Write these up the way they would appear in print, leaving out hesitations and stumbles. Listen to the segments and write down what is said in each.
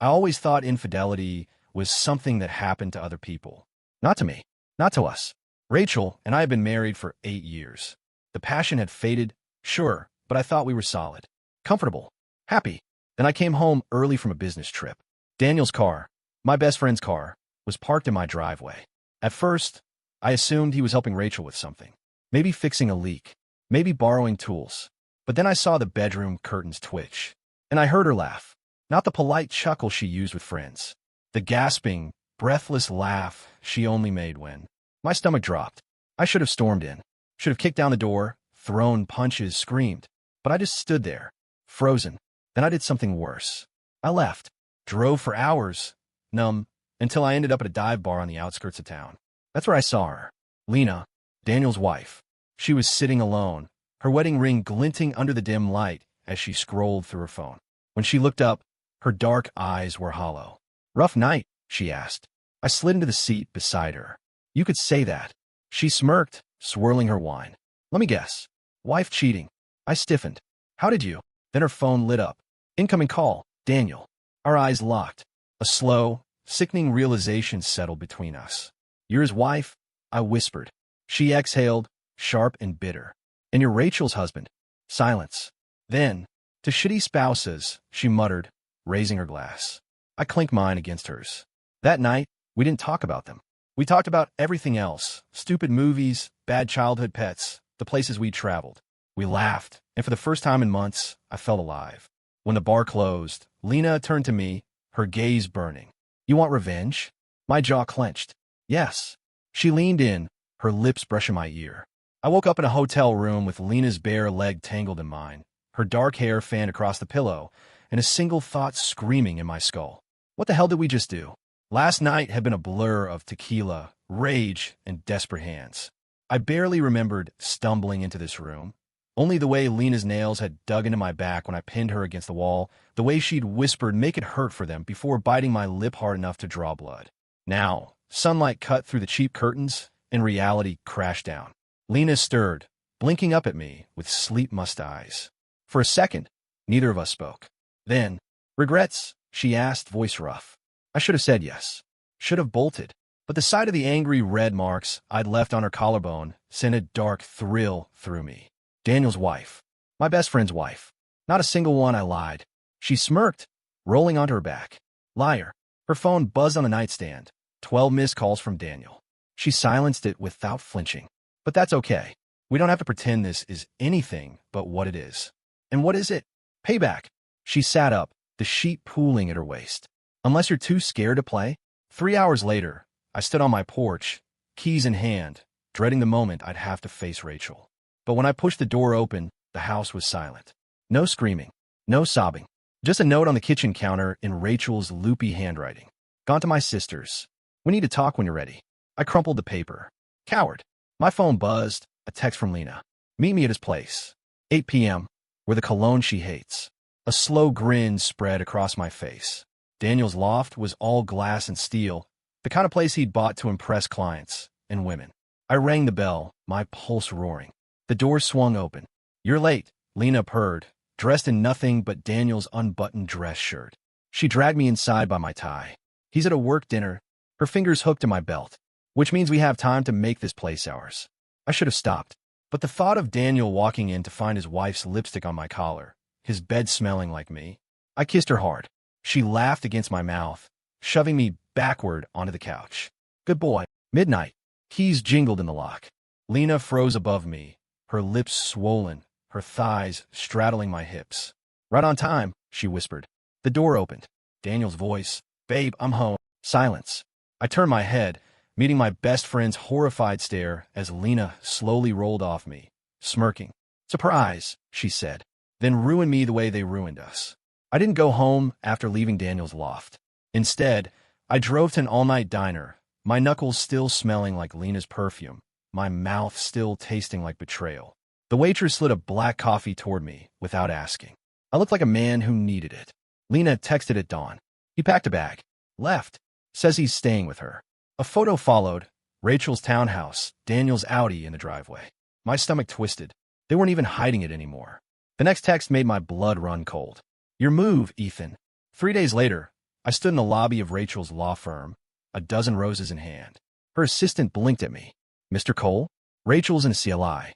I always thought infidelity was something that happened to other people. Not to me. Not to us. Rachel and I had been married for 8 years. The passion had faded, sure, but I thought we were solid. Comfortable. Happy. Then I came home early from a business trip. Daniel's car, my best friend's car, was parked in my driveway. At first, I assumed he was helping Rachel with something. Maybe fixing a leak. Maybe borrowing tools. But then I saw the bedroom curtains twitch. And I heard her laugh. Not the polite chuckle she used with friends. The gasping, breathless laugh she only made when my stomach dropped. I should have stormed in. Should have kicked down the door, thrown punches, screamed. But I just stood there, frozen. Then I did something worse. I left. Drove for hours, numb, until I ended up at a dive bar on the outskirts of town. That's where I saw her. Lena, Daniel's wife. She was sitting alone, her wedding ring glinting under the dim light as she scrolled through her phone. When she looked up, her dark eyes were hollow. "Rough night?" she asked. I slid into the seat beside her. "You could say that." She smirked, swirling her wine. "Let me guess. Wife cheating." I stiffened. "How did you?" Then her phone lit up. "Incoming call, Daniel." Our eyes locked. A slow, sickening realization settled between us. "You're his wife?" I whispered. She exhaled, sharp and bitter. "And you're Rachel's husband." Silence. Then, "To shitty spouses," she muttered, raising her glass. I clinked mine against hers. That night, we didn't talk about them. We talked about everything else. Stupid movies, bad childhood pets, the places we'd traveled. We laughed, and for the first time in months, I felt alive. When the bar closed, Lena turned to me, her gaze burning. "You want revenge?" My jaw clenched. "Yes." She leaned in, her lips brushing my ear. I woke up in a hotel room with Lena's bare leg tangled in mine, her dark hair fanned across the pillow, and a single thought screaming in my skull. What the hell did we just do? Last night had been a blur of tequila, rage, and desperate hands. I barely remembered stumbling into this room. Only the way Lena's nails had dug into my back when I pinned her against the wall, the way she'd whispered make it hurt for them before biting my lip hard enough to draw blood. Now, sunlight cut through the cheap curtains, and reality crashed down. Lena stirred, blinking up at me with sleep-mussed eyes. For a second, neither of us spoke. Then, "Regrets?" she asked, voice rough. I should have said yes. Should have bolted. But the sight of the angry red marks I'd left on her collarbone sent a dark thrill through me. Daniel's wife. My best friend's wife. Not a single one. I lied. She smirked, rolling onto her back. Liar. Her phone buzzed on the nightstand. 12 missed calls from Daniel. She silenced it without flinching. But that's okay. We don't have to pretend this is anything but what it is. And what is it? Payback. She sat up, the sheet pooling at her waist. Unless you're too scared to play? 3 hours later, I stood on my porch, keys in hand, dreading the moment I'd have to face Rachel. But when I pushed the door open, the house was silent. No screaming, no sobbing. Just a note on the kitchen counter in Rachel's loopy handwriting. "Gone to my sister's. We need to talk when you're ready." I crumpled the paper. Coward. My phone buzzed, a text from Lena. "Meet me at his place. 8 p.m., where the cologne she hates." A slow grin spread across my face. Daniel's loft was all glass and steel, the kind of place he'd bought to impress clients and women. I rang the bell, my pulse roaring. The door swung open. "You're late," Lena purred, dressed in nothing but Daniel's unbuttoned dress shirt. She dragged me inside by my tie. "He's at a work dinner," her fingers hooked to my belt, "which means we have time to make this place ours." I should have stopped, but the thought of Daniel walking in to find his wife's lipstick on my collar, his bed smelling like me. I kissed her hard. She laughed against my mouth, shoving me backward onto the couch. "Good boy." Midnight. Keys jingled in the lock. Lena froze above me, her lips swollen, her thighs straddling my hips. "Right on time," she whispered. The door opened. Daniel's voice. "Babe, I'm home." Silence. I turned my head, meeting my best friend's horrified stare as Lena slowly rolled off me, smirking. "Surprise," she said. Then ruin me the way they ruined us. I didn't go home after leaving Daniel's loft. Instead, I drove to an all-night diner, my knuckles still smelling like Lena's perfume, my mouth still tasting like betrayal. The waitress slid a black coffee toward me without asking. I looked like a man who needed it. Lena texted at dawn. "He packed a bag. Left. Says he's staying with her." A photo followed. Rachel's townhouse, Daniel's Audi in the driveway. My stomach twisted. They weren't even hiding it anymore. The next text made my blood run cold. "Your move, Ethan." 3 days later, I stood in the lobby of Rachel's law firm, a dozen roses in hand. Her assistant blinked at me. Mr. Cole? Rachel's in a CLI.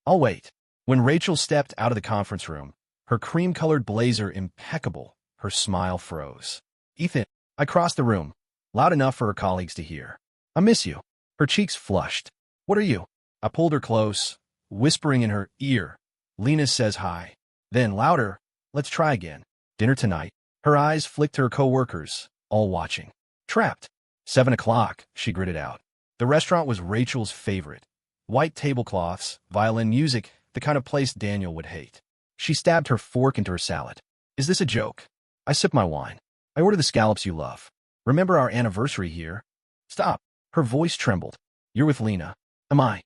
I'll wait. When Rachel stepped out of the conference room, her cream-colored blazer impeccable, her smile froze. Ethan, I crossed the room, loud enough for her colleagues to hear. I miss you. Her cheeks flushed. What are you? I pulled her close, whispering in her ear. Lena says hi. Then louder, let's try again. Dinner tonight. Her eyes flicked to her co-workers, all watching. Trapped. 7 o'clock, she gritted out. The restaurant was Rachel's favorite. White tablecloths, violin music, the kind of place Daniel would hate. She stabbed her fork into her salad. Is this a joke? I sipped my wine. I order the scallops you love. Remember our anniversary here? Stop. Her voice trembled. You're with Lena. Am I?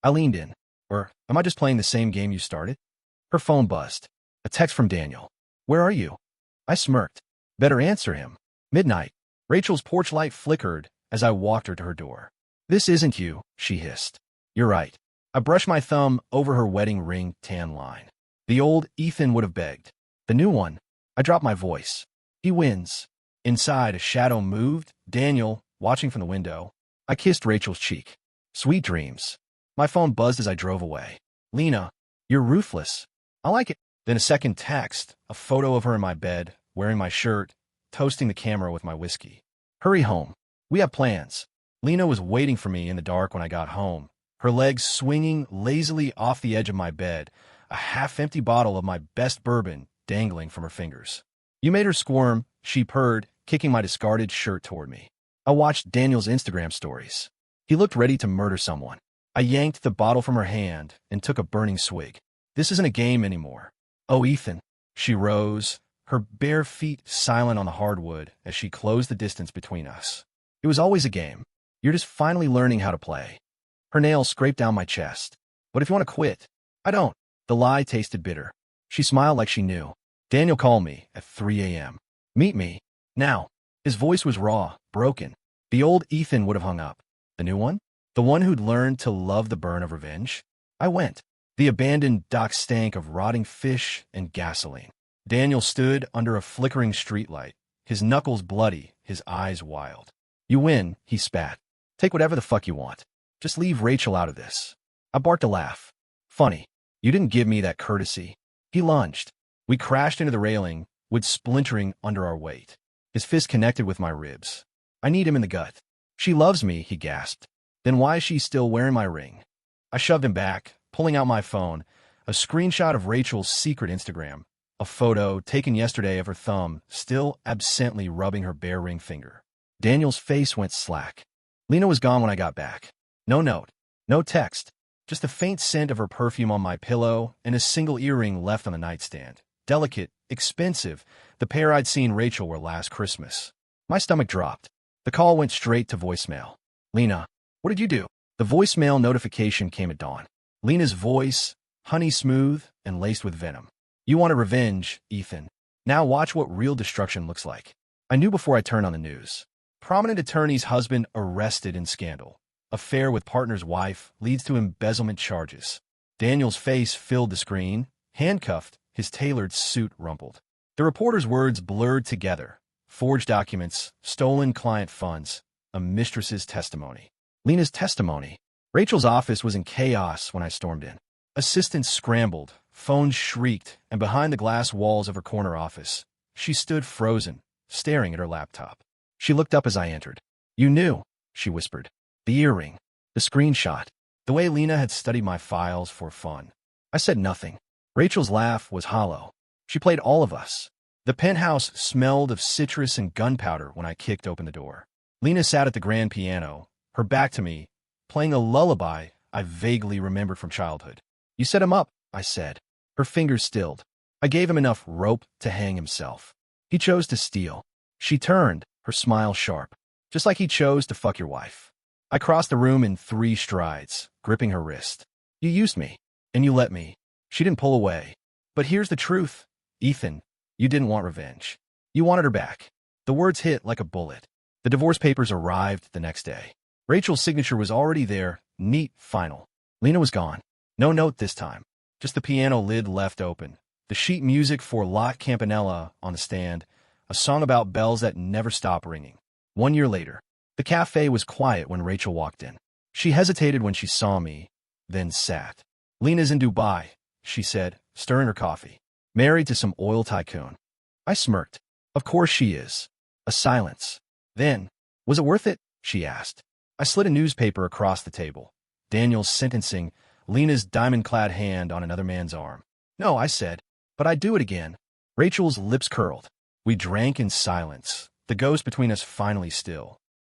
I leaned in. Or am I just playing the same game you started? Her phone buzzed. A text from Daniel. Where are you? I smirked. Better answer him. Midnight. Rachel's porch light flickered as I walked her to her door. This isn't you, she hissed. You're right. I brushed my thumb over her wedding ring tan line. The old Ethan would have begged. The new one. I dropped my voice. He wins. Inside, a shadow moved. Daniel, watching from the window. I kissed Rachel's cheek. Sweet dreams. My phone buzzed as I drove away. Lena, you're ruthless. I like it. Then a second text, a photo of her in my bed, wearing my shirt, toasting the camera with my whiskey. Hurry home. We have plans. Lena was waiting for me in the dark when I got home, her legs swinging lazily off the edge of my bed, a half-empty bottle of my best bourbon dangling from her fingers. You made her squirm, she purred, kicking my discarded shirt toward me. I watched Daniel's Instagram stories. He looked ready to murder someone. I yanked the bottle from her hand and took a burning swig. This isn't a game anymore. Oh, Ethan. She rose, her bare feet silent on the hardwood as she closed the distance between us. It was always a game. You're just finally learning how to play. Her nails scraped down my chest. But if you want to quit, I don't. The lie tasted bitter. She smiled like she knew. Daniel called me at 3 a.m. Meet me. Now. His voice was raw, broken. The old Ethan would have hung up. The new one? The one who'd learned to love the burn of revenge? I went. The abandoned dock stank of rotting fish and gasoline. Daniel stood under a flickering streetlight, his knuckles bloody, his eyes wild. You win, he spat. Take whatever the fuck you want. Just leave Rachel out of this. I barked a laugh. Funny. You didn't give me that courtesy. He lunged. We crashed into the railing, wood splintering under our weight. His fist connected with my ribs. I need him in the gut. She loves me, he gasped. Then why is she still wearing my ring? I shoved him back, pulling out my phone, a screenshot of Rachel's secret Instagram, a photo taken yesterday of her thumb still absently rubbing her bare ring finger. Daniel's face went slack. Lena was gone when I got back. No note, no text, just the faint scent of her perfume on my pillow and a single earring left on the nightstand. Delicate, expensive, the pair I'd seen Rachel wear last Christmas. My stomach dropped. The call went straight to voicemail. Lena, what did you do? The voicemail notification came at dawn. Lena's voice, honey smooth and laced with venom. You wanted revenge, Ethan. Now watch what real destruction looks like. I knew before I turned on the news. Prominent attorney's husband arrested in scandal. Affair with partner's wife leads to embezzlement charges. Daniel's face filled the screen, handcuffed, his tailored suit rumpled. The reporter's words blurred together. Forged documents, stolen client funds, a mistress's testimony. Lena's testimony. Rachel's office was in chaos when I stormed in. Assistants scrambled, phones shrieked, and behind the glass walls of her corner office, she stood frozen, staring at her laptop. She looked up as I entered. You knew, she whispered. The earring, the screenshot, the way Lena had studied my files for fun. I said nothing. Rachel's laugh was hollow. She played all of us. The penthouse smelled of citrus and gunpowder when I kicked open the door. Lena sat at the grand piano, her back to me, playing a lullaby I vaguely remembered from childhood. You set him up, I said. Her fingers stilled. I gave him enough rope to hang himself. He chose to steal. She turned, her smile sharp. Just like he chose to fuck your wife. I crossed the room in 3 strides, gripping her wrist. You used me, and you let me. She didn't pull away. But here's the truth, Ethan. You didn't want revenge. You wanted her back. The words hit like a bullet. The divorce papers arrived the next day. Rachel's signature was already there, neat, final. Lena was gone. No note this time. Just the piano lid left open. The sheet music for La Campanella on the stand. a song about bells that never stop ringing. 1 year later, the cafe was quiet when Rachel walked in. She hesitated when she saw me, then sat. "Lena's in Dubai," she said, stirring her coffee. "Married to some oil tycoon." I smirked. "Of course she is." A silence. Then, "Was it worth it?" she asked. I slid a newspaper across the table. Daniel's sentencing, Lena's diamond-clad hand on another man's arm. "No," I said, "but I'd do it again." Rachel's lips curled. We drank in silence, the ghost between us finally still.